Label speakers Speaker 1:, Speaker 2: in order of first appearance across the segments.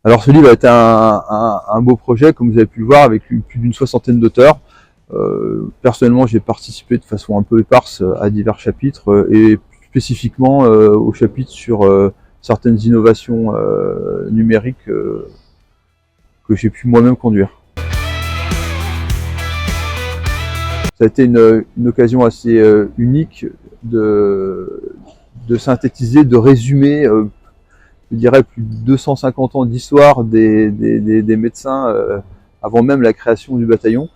Speaker 1: Alors ce livre a été un beau projet, comme vous avez pu le voir, avec plus d'une 60aine d'auteurs. Personnellement, j'ai participé de façon un peu éparse à divers chapitres et spécifiquement au chapitre sur certaines innovations numériques que j'ai pu moi-même conduire. Ça a été une occasion assez unique de synthétiser, de résumer, je dirais, plus de 250 ans d'histoire des médecins avant même la création du bataillon,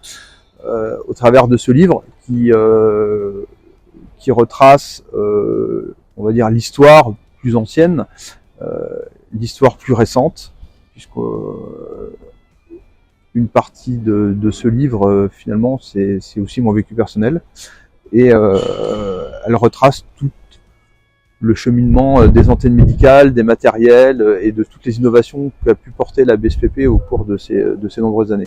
Speaker 1: au travers de ce livre qui retrace, on va dire, l'histoire plus ancienne, l'histoire plus récente, puisque une partie de ce livre, finalement, c'est aussi mon vécu personnel, et elle retrace tout le cheminement des antennes médicales, des matériels et de toutes les innovations qu'a pu porter la BSPP au cours de ces nombreuses années.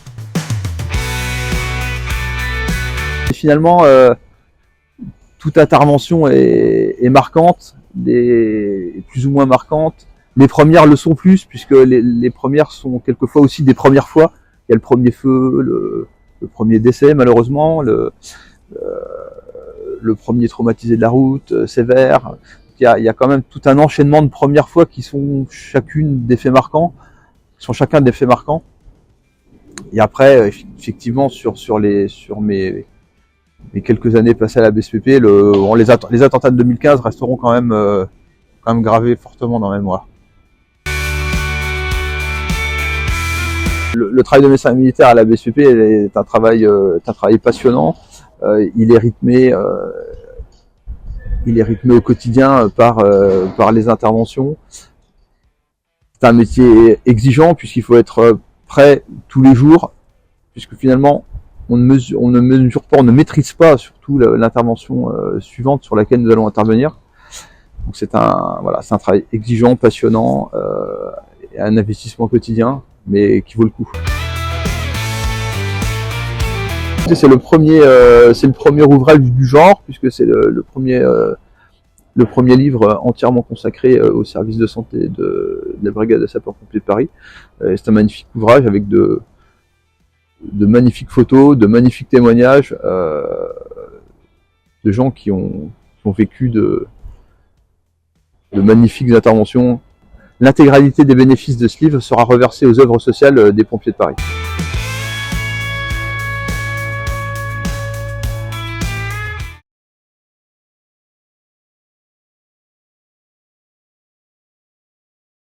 Speaker 1: Et finalement, toute intervention est marquante, plus ou moins marquante. Les premières le sont plus, puisque les premières sont quelquefois aussi des premières fois. Il y a le premier feu, le premier décès malheureusement, le premier traumatisé de la route, sévère. Il y a quand même tout un enchaînement de premières fois qui sont chacun des faits marquants. Et après, effectivement, sur mes quelques années passées à la BSPP, les attentats de 2015 resteront quand même gravés fortement dans la mémoire. Le travail de médecin militaire à la BSPP est un travail passionnant. Il est rythmé au quotidien par les interventions. C'est un métier exigeant puisqu'il faut être prêt tous les jours, puisque finalement on ne mesure pas, on ne maîtrise pas surtout l'intervention suivante sur laquelle nous allons intervenir. Donc c'est un travail exigeant, passionnant, et un investissement quotidien, mais qui vaut le coup. C'est le premier ouvrage du genre, puisque c'est le premier livre entièrement consacré au service de santé de la brigade de sapeurs-pompiers de Paris. C'est un magnifique ouvrage avec de magnifiques photos, de magnifiques témoignages de gens qui ont vécu de magnifiques interventions. L'intégralité des bénéfices de ce livre sera reversée aux œuvres sociales des pompiers de Paris.